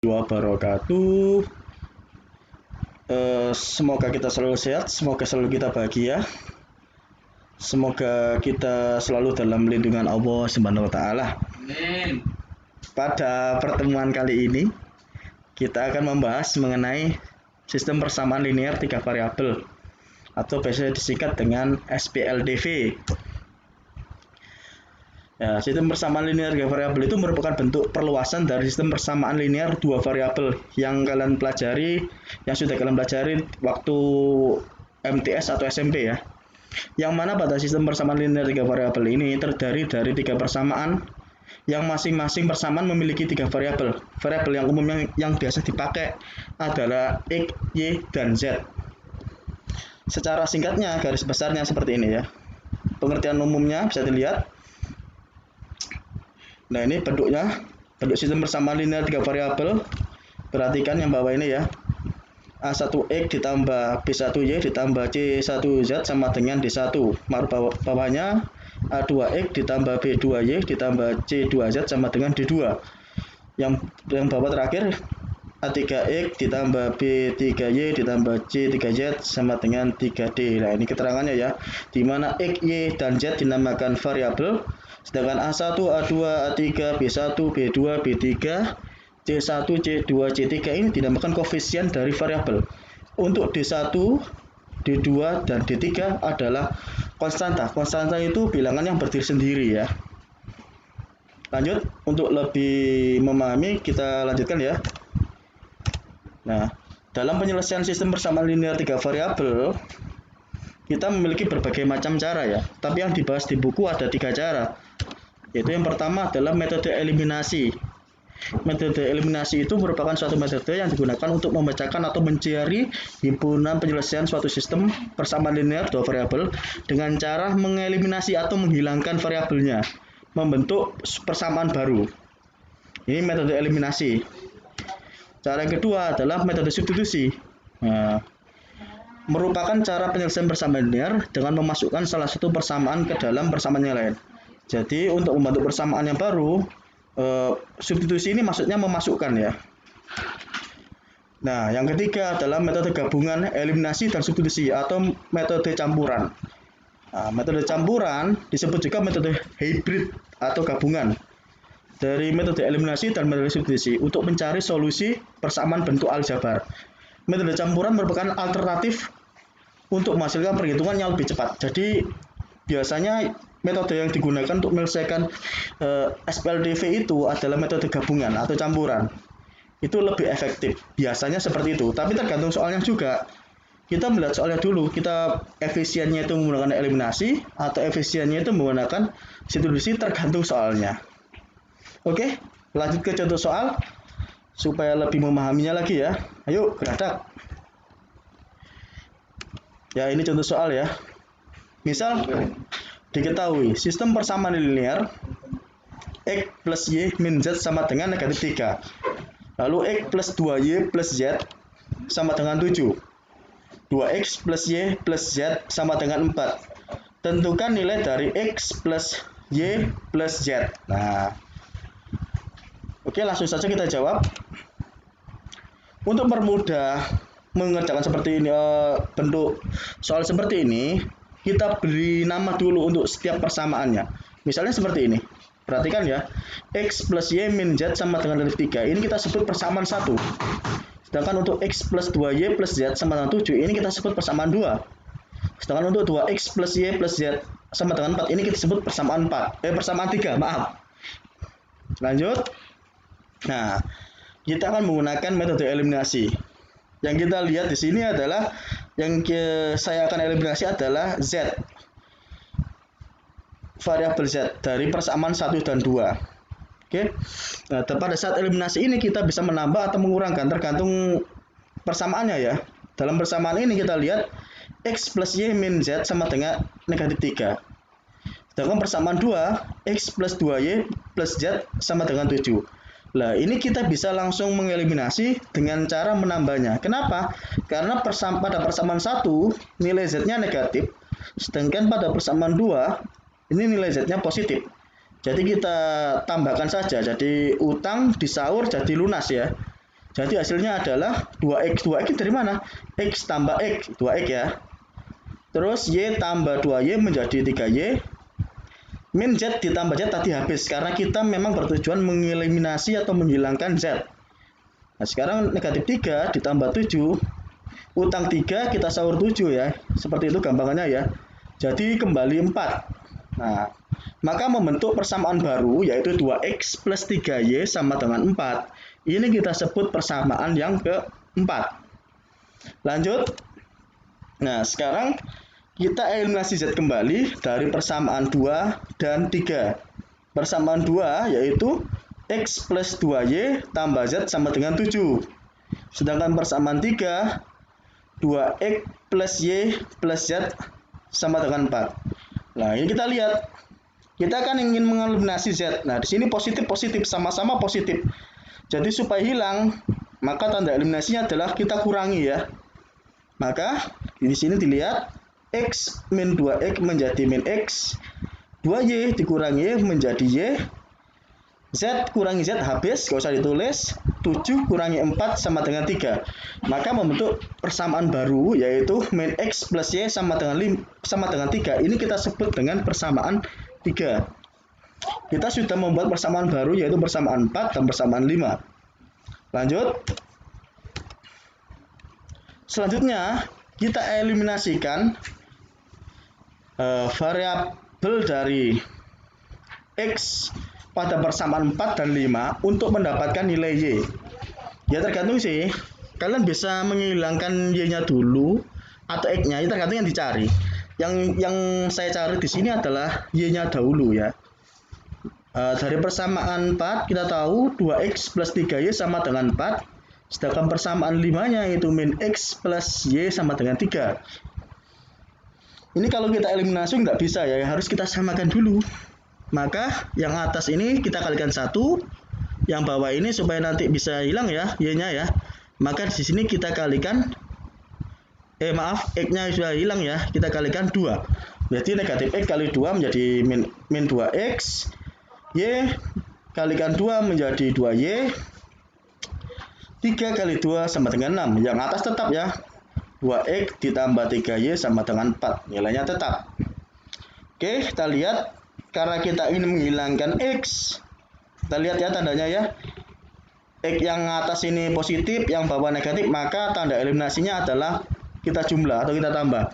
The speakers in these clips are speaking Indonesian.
wabarakatuh. Semoga kita selalu sehat, semoga selalu kita bahagia, semoga kita selalu dalam lindungan Allah Subhanahu wa Ta'ala. Amin. Pada pertemuan kali ini kita akan membahas mengenai sistem persamaan linear 3 variabel atau biasa disingkat dengan SPLDV. Ya, sistem persamaan linear 3 variabel itu merupakan bentuk perluasan dari sistem persamaan linear 2 variabel yang sudah kalian pelajari waktu MTS atau SMP ya. Yang mana pada sistem persamaan linear 3 variabel ini terdiri dari 3 persamaan yang masing-masing persamaan memiliki 3 variabel. Variabel yang umum yang biasa dipakai adalah X, Y, dan Z. Secara singkatnya, garis besarnya seperti ini ya. Pengertian umumnya bisa dilihat. Nah, ini bentuk sistem persamaan linear 3 variabel. Perhatikan yang bawah ini ya. A1X ditambah B1Y ditambah C1Z sama dengan D1. Bawahnya A2X ditambah B2Y ditambah C2Z sama dengan D2. Yang bawah terakhir A3X ditambah B3Y ditambah C3Z sama dengan 3D. Nah, ini keterangannya ya. Di mana X, Y, dan Z dinamakan variabel, sedangkan A1, A2, A3, B1, B2, B3, C1, C2, C3 ini dinamakan koefisien dari variabel. Untuk D1, D2, dan D3 adalah konstanta. Konstanta itu bilangan yang berdiri sendiri ya. Lanjut, untuk lebih memahami kita lanjutkan ya. Nah, dalam penyelesaian sistem persamaan linear 3 variabel, kita memiliki berbagai macam cara ya. Tapi yang dibahas di buku ada 3 cara. Yaitu yang pertama adalah metode eliminasi. Metode eliminasi itu merupakan suatu metode yang digunakan untuk memecahkan atau mencari himpunan penyelesaian suatu sistem persamaan linear 2 variabel dengan cara mengeliminasi atau menghilangkan variabelnya, membentuk persamaan baru. Ini metode eliminasi. Cara yang kedua adalah metode substitusi. Nah, merupakan cara penyelesaian persamaan linear dengan memasukkan salah satu persamaan ke dalam persamaan yang lain. Jadi untuk membentuk persamaan yang baru, substitusi ini maksudnya memasukkan ya. Nah, yang ketiga adalah metode gabungan, eliminasi, dan substitusi atau metode campuran. Nah, metode campuran disebut juga metode hybrid atau gabungan dari metode eliminasi dan metode substitusi untuk mencari solusi persamaan bentuk aljabar. Metode campuran merupakan alternatif untuk menghasilkan perhitungan yang lebih cepat. Jadi biasanya metode yang digunakan untuk menyelesaikan SPLDV itu adalah metode gabungan atau campuran. Itu lebih efektif. Biasanya seperti itu. Tapi tergantung soalnya juga. Kita melihat soalnya dulu. Kita efisiennya itu menggunakan eliminasi atau efisiennya itu menggunakan substitusi, tergantung soalnya. Oke, lanjut ke contoh soal supaya lebih memahaminya lagi ya. Ayo, geradak. Ya, ini contoh soal ya. Misal diketahui sistem persamaan linear X plus Y min Z sama dengan negatif 3. Lalu X plus 2Y plus Z sama dengan 7. 2X plus Y plus Z sama dengan 4. Tentukan nilai dari X plus Y plus Z. Nah, oke, langsung saja kita jawab. Untuk mempermudah mengerjakan seperti ini, bentuk soal seperti ini, kita beri nama dulu untuk setiap persamaannya. Misalnya seperti ini. Perhatikan ya. X plus Y min Z sama dengan negatif 3. Ini kita sebut persamaan 1. Sedangkan untuk X plus 2Y plus Z sama dengan 7. Ini kita sebut persamaan 2. Sedangkan untuk 2X plus Y plus Z sama dengan 4. Ini kita sebut persamaan 3. Maaf. Lanjut. Nah, kita akan menggunakan metode eliminasi. Yang kita lihat di sini adalah saya akan eliminasi adalah Z. Variabel Z dari persamaan 1 dan 2. Oke. Nah, pada saat eliminasi ini kita bisa menambah atau mengurangkan tergantung persamaannya ya. Dalam persamaan ini kita lihat X plus Y min Z sama dengan negatif 3. Sedangkan persamaan 2, X plus 2Y plus Z sama dengan 7. Nah, ini kita bisa langsung mengeliminasi dengan cara menambahnya. Kenapa? Karena pada persamaan 1 nilai Z-nya negatif, sedangkan pada persamaan 2 ini nilai Z-nya positif. Jadi kita tambahkan saja. Jadi utang disaur jadi lunas ya. Jadi hasilnya adalah 2x. 2x dari mana? X tambah X, 2x ya. Terus Y tambah 2Y menjadi 3Y. Min Z ditambah Z tadi habis, karena kita memang bertujuan mengeliminasi atau menghilangkan Z. Nah, sekarang negatif 3 ditambah 7. Utang 3 kita sahur 7 ya. Seperti itu gampangannya ya. Jadi kembali 4. Nah, maka membentuk persamaan baru yaitu 2x plus 3y sama dengan 4. Ini kita sebut persamaan yang keempat. Lanjut. Nah, sekarang kita eliminasi Z kembali dari persamaan 2 dan 3. Persamaan 2 yaitu X plus 2Y tambah Z sama dengan 7. Sedangkan persamaan 3, 2X plus Y plus Z sama dengan 4. Nah, ini kita lihat. Kita kan ingin mengeliminasi Z. Nah, di sini positif-positif, sama-sama positif. Jadi supaya hilang, maka tanda eliminasinya adalah kita kurangi ya. Maka di sini dilihat X min 2X menjadi min X, 2Y dikurangi Y menjadi Y, Z kurangi Z habis, gak usah ditulis, 7 kurangi 4 sama dengan 3. Maka membentuk persamaan baru yaitu min X plus Y sama dengan 3. Ini kita sebut dengan persamaan 3. Kita sudah membuat persamaan baru yaitu persamaan 4 dan persamaan 5. Lanjut. Selanjutnya kita eliminasikan variabel dari X pada persamaan 4 dan 5 untuk mendapatkan nilai Y. Ya tergantung sih. Kalian bisa menghilangkan Y-nya dulu atau X-nya, itu tergantung yang dicari. Yang saya cari di sini adalah Y-nya dahulu ya. Dari persamaan 4 kita tahu 2X plus 3Y sama dengan 4. Sedangkan persamaan 5-nya itu min X plus Y sama dengan 3. Ini kalau kita eliminasi nggak bisa ya, harus kita samakan dulu. Maka yang atas ini kita kalikan 1, yang bawah ini supaya nanti bisa hilang ya Y-nya ya. Maka di sini kita kalikan X-nya sudah hilang ya, kita kalikan 2. Berarti negatif X kali 2 menjadi min 2X. Y kalikan 2 menjadi 2Y. 3 kali 2 sama dengan 6. Yang atas tetap ya. 2X ditambah 3Y sama dengan 4. Nilainya tetap. Oke, kita lihat. Karena kita ingin menghilangkan X. Kita lihat ya tandanya ya. X yang atas ini positif, yang bawah negatif. Maka tanda eliminasinya adalah kita jumlah atau kita tambah.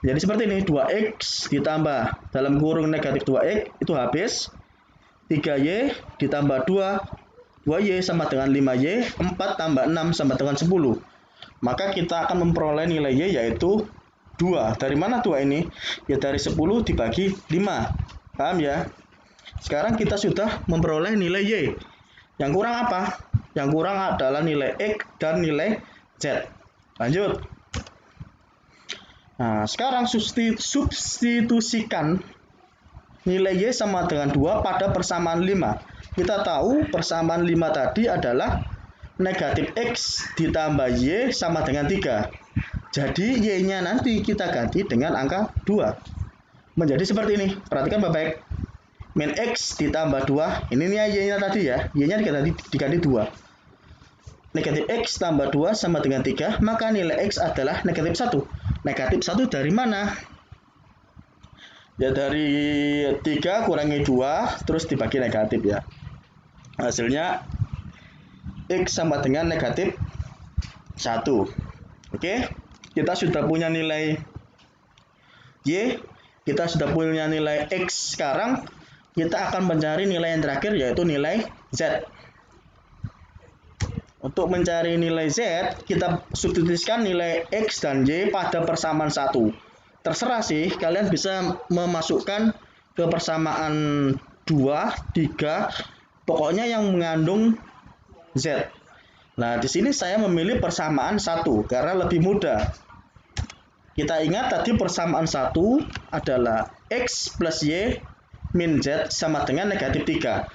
Jadi seperti ini. 2X ditambah dalam kurung negatif 2X. Itu habis. 3Y ditambah 2Y sama dengan 5Y. 4 tambah 6 sama dengan 10. Maka kita akan memperoleh nilai Y yaitu 2. Dari mana 2 ini? Ya dari 10 dibagi 5. Paham ya? Sekarang kita sudah memperoleh nilai Y. Yang kurang apa? Yang kurang adalah nilai X dan nilai Z. Lanjut. Nah, sekarang substitusikan nilai Y sama dengan 2 pada persamaan 5. Kita tahu persamaan 5 tadi adalah negatif X ditambah Y sama dengan 3. Jadi Y-nya nanti kita ganti dengan angka 2. Menjadi seperti ini. Perhatikan Bapak. Min X ditambah 2. Ini nih Y-nya tadi ya. Y-nya diganti 2. Negatif X tambah 2 sama dengan 3. Maka nilai X adalah negatif 1. Negatif 1 dari mana? Ya dari 3 kurangi 2. Terus dibagi negatif ya. Hasilnya X sama dengan negatif 1. Oke, kita sudah punya nilai Y, kita sudah punya nilai X. Sekarang kita akan mencari nilai yang terakhir yaitu nilai Z. Untuk mencari nilai Z, kita substitusikan nilai X dan Y pada persamaan 1. Terserah sih, kalian bisa memasukkan ke persamaan 2, 3, pokoknya yang mengandung Z. Nah, di sini saya memilih persamaan 1 karena lebih mudah. Kita ingat tadi persamaan 1 adalah X plus Y min Z sama dengan negatif 3.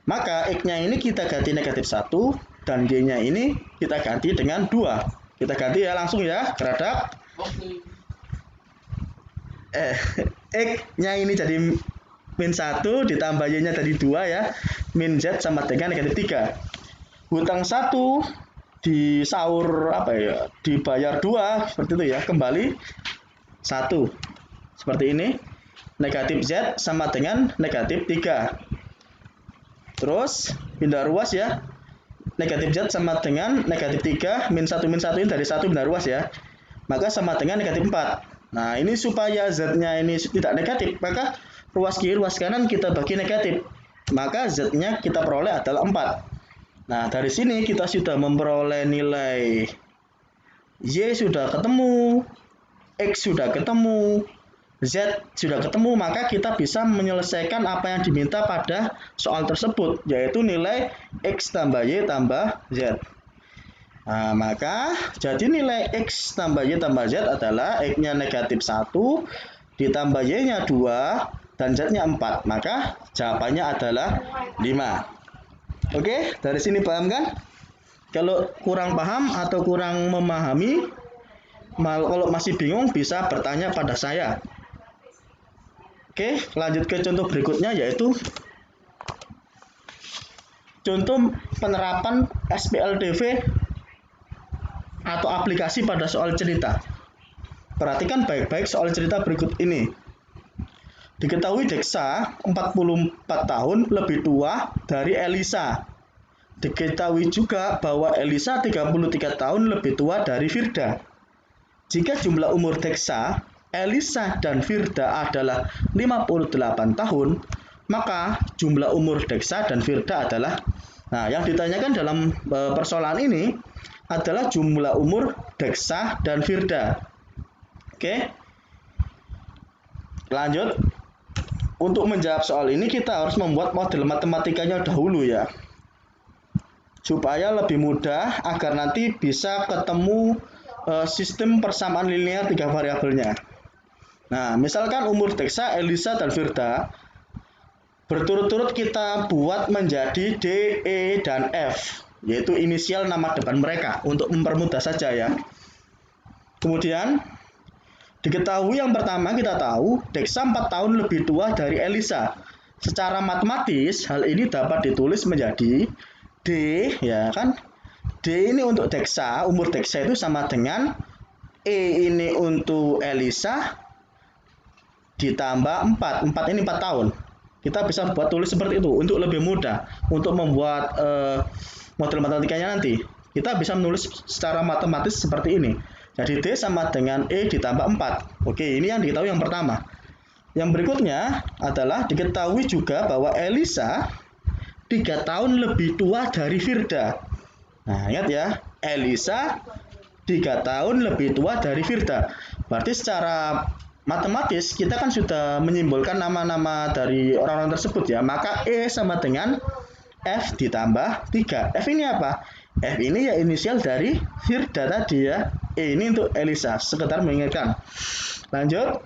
Maka X-nya ini kita ganti negatif 1 dan Y-nya ini kita ganti dengan 2. Kita ganti ya langsung ya, geradak. X-nya ini jadi min 1 ditambah Y-nya tadi 2 ya. Min Z sama dengan negatif 3. Utang 1 disaur apa ya, dibayar 2 seperti itu ya, kembali 1 seperti ini. Negatif Z sama dengan negatif 3. Terus pindah ruas ya, negatif Z sama dengan negatif 3 min 1 ini dari 1 pindah ruas ya, maka sama dengan negatif 4. Nah ini supaya Z-nya ini tidak negatif, maka ruas kiri ruas kanan kita bagi negatif, maka Z-nya kita peroleh adalah 4. Nah dari sini kita sudah memperoleh nilai Y sudah ketemu, X sudah ketemu, Z sudah ketemu, maka kita bisa menyelesaikan apa yang diminta pada soal tersebut, yaitu nilai X tambah Y tambah Z. Nah, maka jadi nilai X tambah Y tambah Z adalah X-nya negatif 1, ditambah Y-nya 2, dan Z-nya 4. Maka jawabannya adalah 5. Oke, dari sini paham kan? Kalau kurang paham atau kurang memahami, kalau masih bingung bisa bertanya pada saya. Oke, lanjut ke contoh berikutnya, yaitu contoh penerapan SPLDV atau aplikasi pada soal cerita. Perhatikan baik-baik soal cerita berikut ini. Diketahui Deksa 44 tahun lebih tua dari Elisa. Diketahui juga bahwa Elisa 33 tahun lebih tua dari Firda. Jika jumlah umur Deksa, Elisa dan Firda adalah 58 tahun, maka jumlah umur Deksa dan Firda adalah, nah yang ditanyakan dalam persoalan ini adalah jumlah umur Deksa dan Firda. Oke. Lanjut. Untuk menjawab soal ini kita harus membuat model matematikanya dahulu ya, supaya lebih mudah agar nanti bisa ketemu sistem persamaan linear 3 variabelnya. Nah, misalkan umur Deksa, Elisa, dan Firda berturut-turut kita buat menjadi D, E, dan F, yaitu inisial nama depan mereka untuk mempermudah saja ya. Kemudian diketahui yang pertama, kita tahu Deksa 4 tahun lebih tua dari Elisa. Secara matematis hal ini dapat ditulis menjadi D ya kan. D ini untuk Deksa, umur Deksa itu sama dengan E ini untuk Elisa ditambah 4 ini 4 tahun. Kita bisa buat tulis seperti itu untuk lebih mudah untuk membuat model matematikanya nanti. Kita bisa menulis secara matematis seperti ini. Jadi D sama dengan E ditambah 4. Oke, ini yang diketahui yang pertama. Yang berikutnya adalah diketahui juga bahwa Elisa 3 tahun lebih tua dari Firda. Nah, ingat ya, Elisa 3 tahun lebih tua dari Firda. Berarti secara matematis kita kan sudah menyimpulkan nama-nama dari orang-orang tersebut ya. Maka E sama dengan F ditambah 3. F ini apa? F ini ya inisial dari Firda tadi ya. E ini untuk Elisa, sekedar mengingatkan. Lanjut.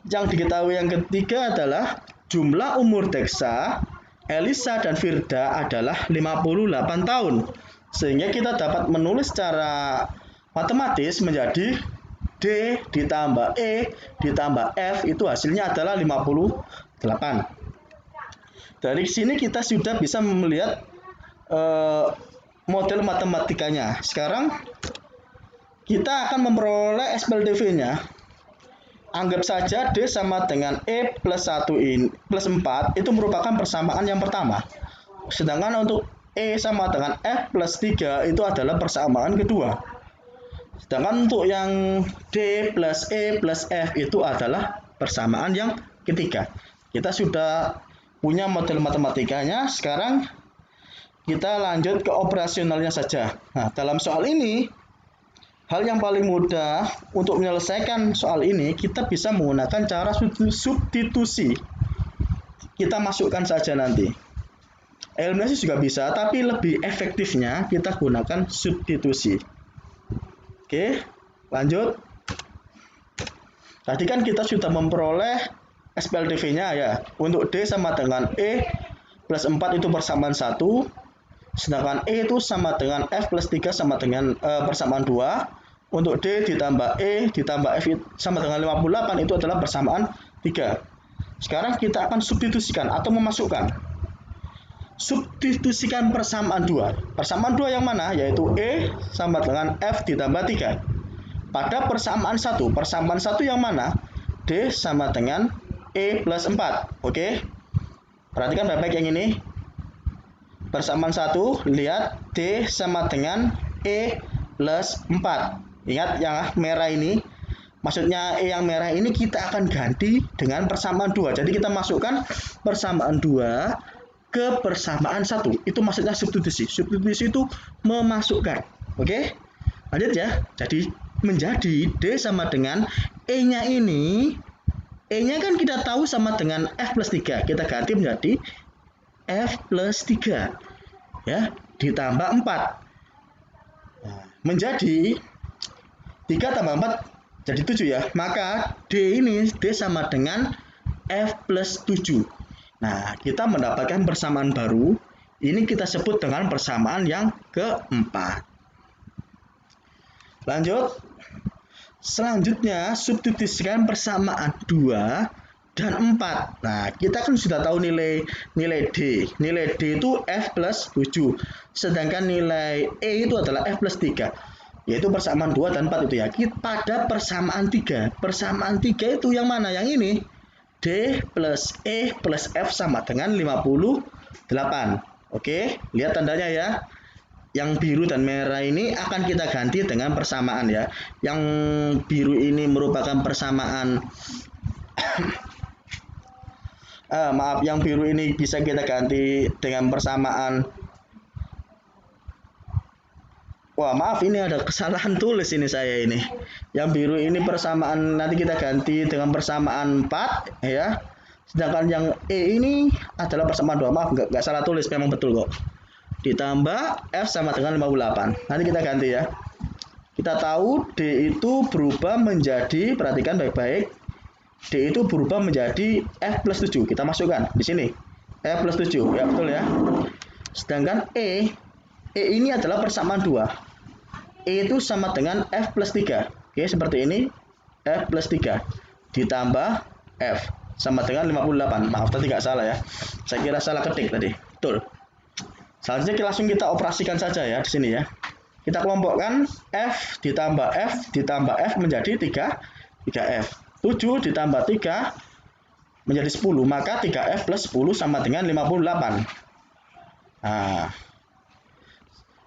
Yang diketahui yang ketiga adalah jumlah umur Deksa, Elisa, dan Firda adalah 58 tahun. Sehingga kita dapat menulis secara matematis menjadi D ditambah E ditambah F itu hasilnya adalah 58. Dari sini kita sudah bisa melihat model matematikanya. Sekarang kita akan memperoleh SPLDV-nya. Anggap saja D sama dengan E plus 1 ini, plus 4 itu merupakan persamaan yang pertama. Sedangkan untuk E sama dengan F plus 3 itu adalah persamaan kedua. Sedangkan untuk yang D plus E plus F itu adalah persamaan yang ketiga. Kita sudah punya model matematikanya. Sekarang kita lanjut ke operasionalnya saja. Nah, dalam soal ini, hal yang paling mudah untuk menyelesaikan soal ini, kita bisa menggunakan cara substitusi. Kita masukkan saja nanti. Eliminasi juga bisa, tapi lebih efektifnya kita gunakan substitusi. Oke, lanjut. Tadi kan kita sudah memperoleh SPLDV-nya ya. Untuk D sama dengan E plus 4 itu persamaan 1. Sedangkan E itu sama dengan F plus 3 sama dengan persamaan 2. Untuk D ditambah E ditambah F sama dengan 58 itu adalah persamaan 3. Sekarang kita akan substitusikan atau memasukkan. substitusikan persamaan 2. Persamaan 2 yang mana? Yaitu E sama dengan F ditambah 3. Pada persamaan 1. Persamaan 1 yang mana? D sama dengan E plus 4. Oke. Perhatikan baik-baik yang ini. Persamaan 1, lihat D sama dengan E plus 4. Ingat yang merah ini. Maksudnya E yang merah ini kita akan ganti dengan persamaan 2. Jadi kita masukkan persamaan 2 ke persamaan 1. Itu maksudnya substitusi. Substitusi itu memasukkan. Oke? Lanjut ya. Jadi menjadi D sama dengan E-nya ini. E-nya kan kita tahu sama dengan F plus 3. Kita ganti menjadi F plus 3. Ya, ditambah 4. Nah, menjadi 3 tambah 4 jadi 7 ya. Maka D ini D sama dengan F plus 7. Nah, kita mendapatkan persamaan baru. Ini kita sebut dengan persamaan yang keempat. Lanjut. Selanjutnya, substitusikan persamaan 2 dan 4. Nah, kita kan sudah tahu nilai D. Nilai D itu F plus 7. Sedangkan nilai E itu adalah F plus 3. Yaitu persamaan 2 dan 4 itu ya. Pada persamaan 3. Persamaan 3 itu yang mana? Yang ini. D plus E plus F sama dengan 58. Oke, lihat tandanya ya. Yang biru dan merah ini akan kita ganti dengan persamaan ya. Yang biru ini merupakan persamaan maaf, yang biru ini bisa kita ganti dengan persamaan. Wah, maaf, ini ada kesalahan tulis ini saya ini. Yang biru ini persamaan nanti kita ganti dengan persamaan 4 ya. Sedangkan yang E ini adalah persamaan 2. Maaf, nggak salah tulis, memang betul kok. Ditambah F sama dengan 58. Nanti kita ganti ya. Kita tahu D itu berubah menjadi, perhatikan baik-baik. D itu berubah menjadi F plus 7. Kita masukkan di sini. F plus 7. Ya, betul ya. Sedangkan E ini adalah persamaan 2. E itu sama dengan F plus 3. Oke, seperti ini. F plus 3 ditambah F sama dengan 58. Maaf, tadi nggak salah ya. Saya kira salah ketik tadi. Betul. Selanjutnya langsung kita operasikan saja ya di sini ya. Kita kelompokkan F ditambah F menjadi 3F. 7 ditambah 3 menjadi 10. Maka 3F plus 10 sama dengan 58. Nah,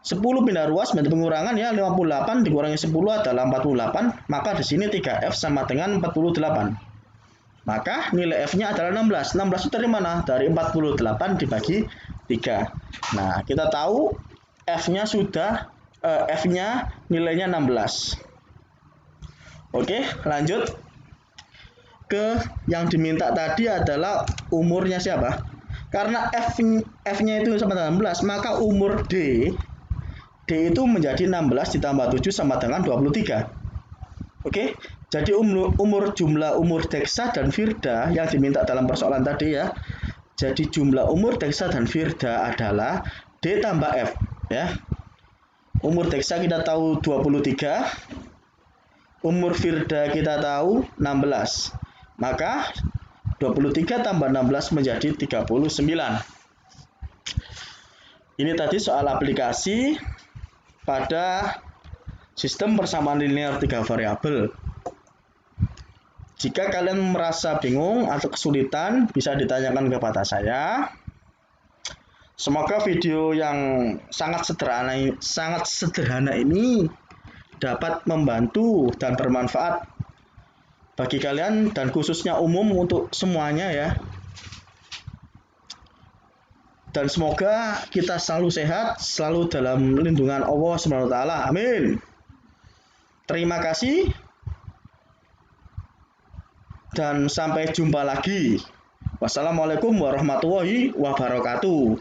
10 pindah ruas menjadi pengurangan ya, 58 dikurangi 10 adalah 48, maka di sini 3F sama dengan 48. Maka nilai F-nya adalah 16. 16 itu dari mana? Dari 48 dibagi 3. Nah, kita tahu F-nya F-nya nilainya 16. Oke, lanjut ke yang diminta tadi adalah umurnya siapa? Karena F-nya itu sama dengan 16, maka umur D itu menjadi 16 ditambah 7 sama dengan 23. Oke, jadi jumlah umur Deksa dan Firda yang diminta dalam persoalan tadi ya. Jadi jumlah umur Deksa dan Firda adalah D tambah F ya. Umur Deksa kita tahu 23. Umur Firda kita tahu 16. Maka 23 tambah 16 menjadi 39. Ini tadi soal aplikasi pada sistem persamaan linear 3 variabel. Jika kalian merasa bingung atau kesulitan, bisa ditanyakan kepada saya. Semoga video yang sangat sederhana ini dapat membantu dan bermanfaat bagi kalian dan khususnya umum untuk semuanya ya. Dan semoga kita selalu sehat, selalu dalam lindungan Allah SWT. Amin. Terima kasih. Dan sampai jumpa lagi. Wassalamualaikum warahmatullahi wabarakatuh.